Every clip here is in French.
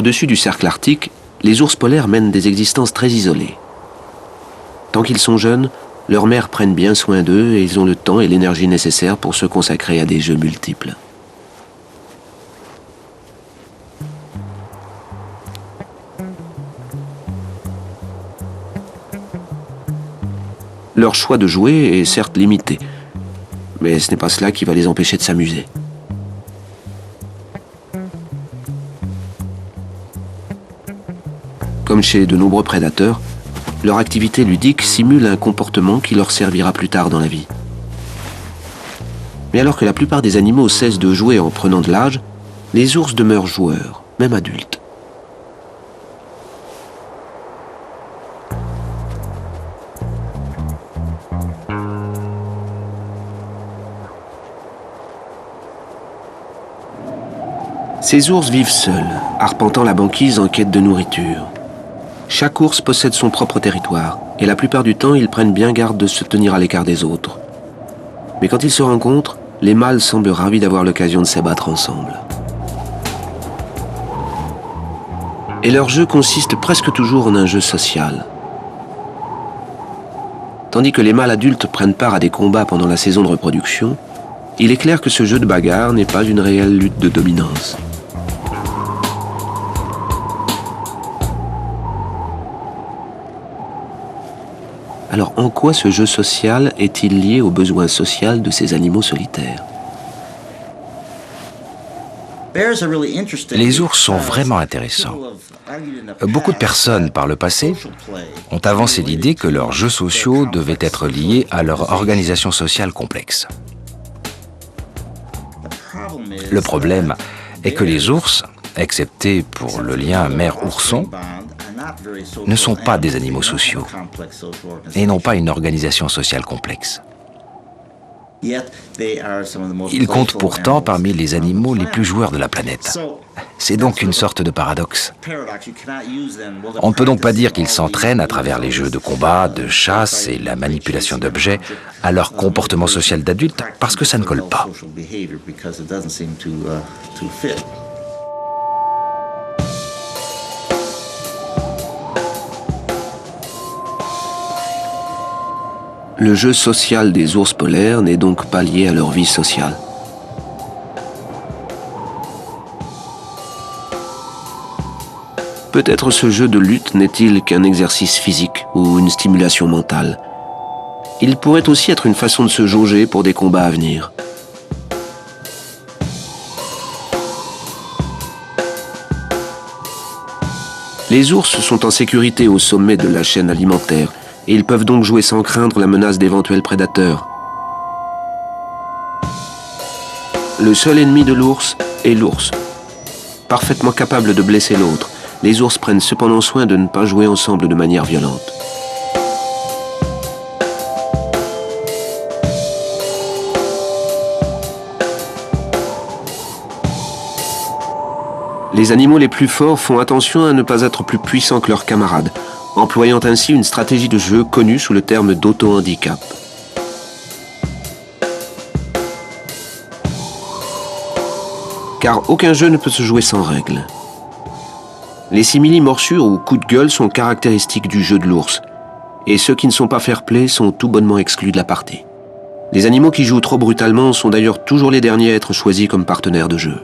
Au-dessus du cercle arctique, les ours polaires mènent des existences très isolées. Tant qu'ils sont jeunes, leurs mères prennent bien soin d'eux et ils ont le temps et l'énergie nécessaires pour se consacrer à des jeux multiples. Leur choix de jouer est certes limité, mais ce n'est pas cela qui va les empêcher de s'amuser. Comme chez de nombreux prédateurs, leur activité ludique simule un comportement qui leur servira plus tard dans la vie. Mais alors que la plupart des animaux cessent de jouer en prenant de l'âge, les ours demeurent joueurs, même adultes. Ces ours vivent seuls, arpentant la banquise en quête de nourriture. Chaque ours possède son propre territoire, et la plupart du temps, ils prennent bien garde de se tenir à l'écart des autres. Mais quand ils se rencontrent, les mâles semblent ravis d'avoir l'occasion de s'abattre ensemble. Et leur jeu consiste presque toujours en un jeu social. Tandis que les mâles adultes prennent part à des combats pendant la saison de reproduction, il est clair que ce jeu de bagarre n'est pas une réelle lutte de dominance. Alors en quoi ce jeu social est-il lié aux besoins sociaux de ces animaux solitaires ? Les ours sont vraiment intéressants. Beaucoup de personnes, par le passé, ont avancé l'idée que leurs jeux sociaux devaient être liés à leur organisation sociale complexe. Le problème est que les ours, excepté pour le lien mère-ourson, ne sont pas des animaux sociaux et n'ont pas une organisation sociale complexe. Ils comptent pourtant parmi les animaux les plus joueurs de la planète. C'est donc une sorte de paradoxe. On ne peut donc pas dire qu'ils s'entraînent à travers les jeux de combat, de chasse et la manipulation d'objets à leur comportement social d'adulte parce que ça ne colle pas. Le jeu social des ours polaires n'est donc pas lié à leur vie sociale. Peut-être ce jeu de lutte n'est-il qu'un exercice physique ou une stimulation mentale. Il pourrait aussi être une façon de se jauger pour des combats à venir. Les ours sont en sécurité au sommet de la chaîne alimentaire et ils peuvent donc jouer sans craindre la menace d'éventuels prédateurs. Le seul ennemi de l'ours est l'ours. Parfaitement capable de blesser l'autre, les ours prennent cependant soin de ne pas jouer ensemble de manière violente. Les animaux les plus forts font attention à ne pas être plus puissants que leurs camarades, employant ainsi une stratégie de jeu connue sous le terme d'auto-handicap. Car aucun jeu ne peut se jouer sans règles. Les simili-morsures ou coups de gueule sont caractéristiques du jeu de l'ours, et ceux qui ne sont pas fair-play sont tout bonnement exclus de la partie. Les animaux qui jouent trop brutalement sont d'ailleurs toujours les derniers à être choisis comme partenaires de jeu.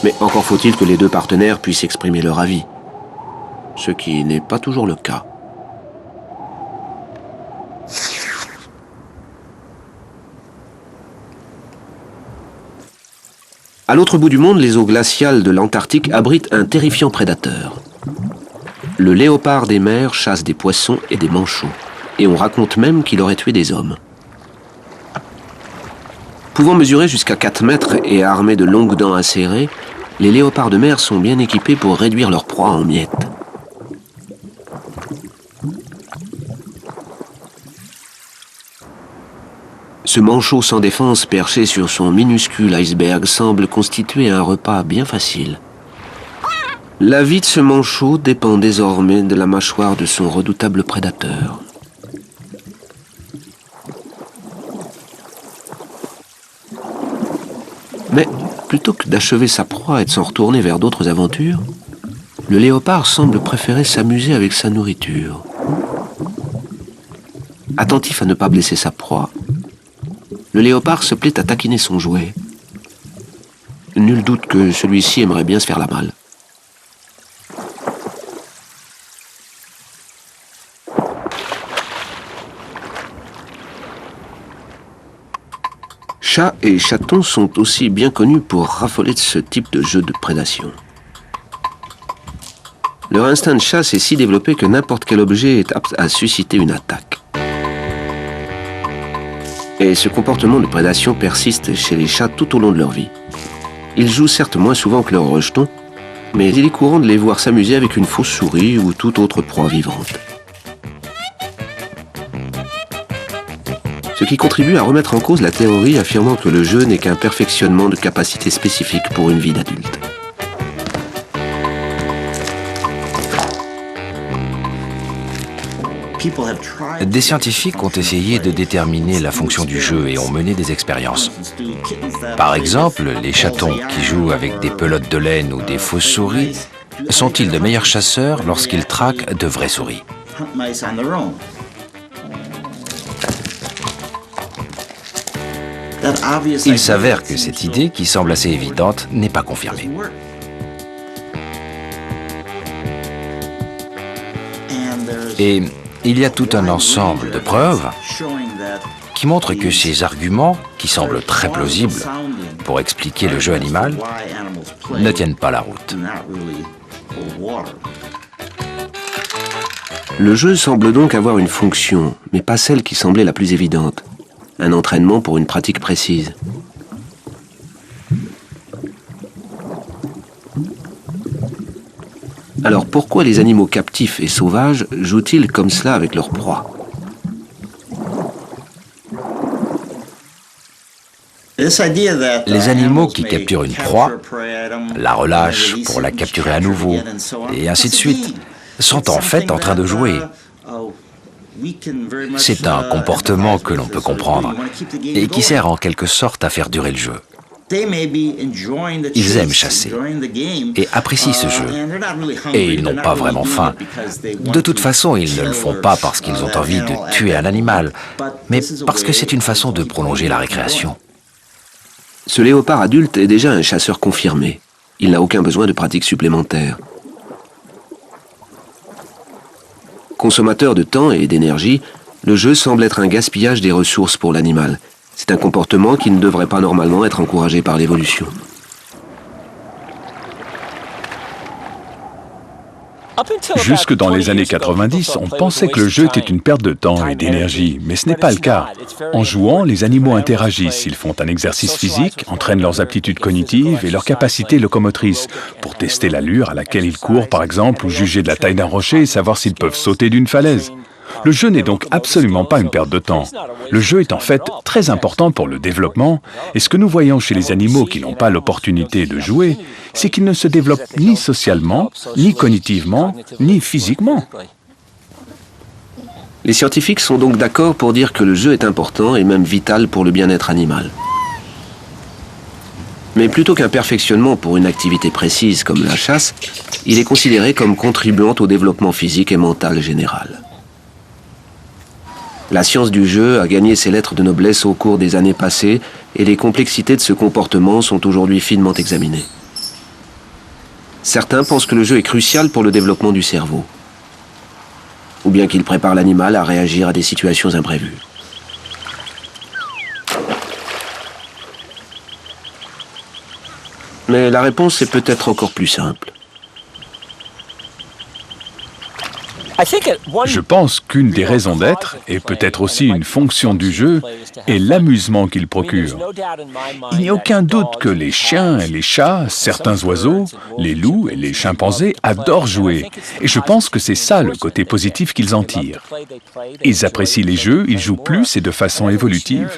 Mais encore faut-il que les deux partenaires puissent exprimer leur avis, ce qui n'est pas toujours le cas. À l'autre bout du monde, les eaux glaciales de l'Antarctique abritent un terrifiant prédateur. Le léopard des mers chasse des poissons et des manchots, et on raconte même qu'il aurait tué des hommes. Pouvant mesurer jusqu'à 4 mètres et armés de longues dents acérées, les léopards de mer sont bien équipés pour réduire leur proie en miettes. Ce manchot sans défense perché sur son minuscule iceberg semble constituer un repas bien facile. La vie de ce manchot dépend désormais de la mâchoire de son redoutable prédateur. Mais plutôt que d'achever sa proie et de s'en retourner vers d'autres aventures, le léopard semble préférer s'amuser avec sa nourriture. Attentif à ne pas blesser sa proie, le léopard se plaît à taquiner son jouet. Nul doute que celui-ci aimerait bien se faire la malle. Chats et chatons sont aussi bien connus pour raffoler de ce type de jeu de prédation. Leur instinct de chasse est si développé que n'importe quel objet est apte à susciter une attaque. Et ce comportement de prédation persiste chez les chats tout au long de leur vie. Ils jouent certes moins souvent que leurs rejetons, mais il est courant de les voir s'amuser avec une fausse souris ou toute autre proie vivante. Ce qui contribue à remettre en cause la théorie affirmant que le jeu n'est qu'un perfectionnement de capacités spécifiques pour une vie d'adulte. Des scientifiques ont essayé de déterminer la fonction du jeu et ont mené des expériences. Par exemple, les chatons qui jouent avec des pelotes de laine ou des fausses souris sont-ils de meilleurs chasseurs lorsqu'ils traquent de vraies souris? Il s'avère que cette idée, qui semble assez évidente, n'est pas confirmée. Et il y a tout un ensemble de preuves qui montrent que ces arguments, qui semblent très plausibles pour expliquer le jeu animal, ne tiennent pas la route. Le jeu semble donc avoir une fonction, mais pas celle qui semblait la plus évidente. Un entraînement pour une pratique précise. Alors pourquoi les animaux captifs et sauvages jouent-ils comme cela avec leur proie? Les animaux qui capturent une proie, la relâchent pour la capturer à nouveau, et ainsi de suite, sont en fait en train de jouer. C'est un comportement que l'on peut comprendre et qui sert en quelque sorte à faire durer le jeu. Ils aiment chasser et apprécient ce jeu. Et ils n'ont pas vraiment faim. De toute façon, ils ne le font pas parce qu'ils ont envie de tuer un animal, mais parce que c'est une façon de prolonger la récréation. Ce léopard adulte est déjà un chasseur confirmé. Il n'a aucun besoin de pratique supplémentaire. Consommateur de temps et d'énergie, le jeu semble être un gaspillage des ressources pour l'animal. C'est un comportement qui ne devrait pas normalement être encouragé par l'évolution. Jusque dans les années 90, on pensait que le jeu était une perte de temps et d'énergie, mais ce n'est pas le cas. En jouant, les animaux interagissent, ils font un exercice physique, entraînent leurs aptitudes cognitives et leurs capacités locomotrices, pour tester l'allure à laquelle ils courent par exemple, ou juger de la taille d'un rocher et savoir s'ils peuvent sauter d'une falaise. Le jeu n'est donc absolument pas une perte de temps. Le jeu est en fait très important pour le développement, et ce que nous voyons chez les animaux qui n'ont pas l'opportunité de jouer, c'est qu'ils ne se développent ni socialement, ni cognitivement, ni physiquement. Les scientifiques sont donc d'accord pour dire que le jeu est important et même vital pour le bien-être animal. Mais plutôt qu'un perfectionnement pour une activité précise comme la chasse, il est considéré comme contribuant au développement physique et mental général. La science du jeu a gagné ses lettres de noblesse au cours des années passées et les complexités de ce comportement sont aujourd'hui finement examinées. Certains pensent que le jeu est crucial pour le développement du cerveau, ou bien qu'il prépare l'animal à réagir à des situations imprévues. Mais la réponse est peut-être encore plus simple. Je pense qu'une des raisons d'être, et peut-être aussi une fonction du jeu, est l'amusement qu'il procure. Il n'y a aucun doute que les chiens et les chats, certains oiseaux, les loups et les chimpanzés adorent jouer. Et je pense que c'est ça le côté positif qu'ils en tirent. Ils apprécient les jeux, ils jouent plus et de façon évolutive.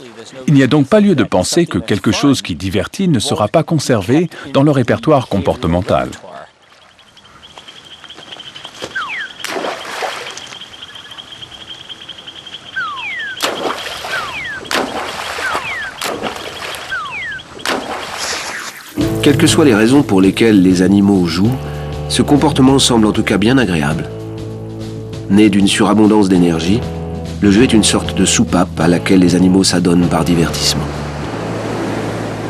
Il n'y a donc pas lieu de penser que quelque chose qui divertit ne sera pas conservé dans le répertoire comportemental. Quelles que soient les raisons pour lesquelles les animaux jouent, ce comportement semble en tout cas bien agréable. Né d'une surabondance d'énergie, le jeu est une sorte de soupape à laquelle les animaux s'adonnent par divertissement.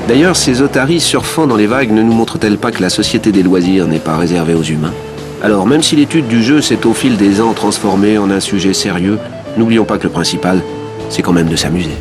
D'ailleurs, ces otaries surfant dans les vagues ne nous montrent-elles pas que la société des loisirs n'est pas réservée aux humains? Alors, même si l'étude du jeu s'est au fil des ans transformée en un sujet sérieux, n'oublions pas que le principal, c'est quand même de s'amuser.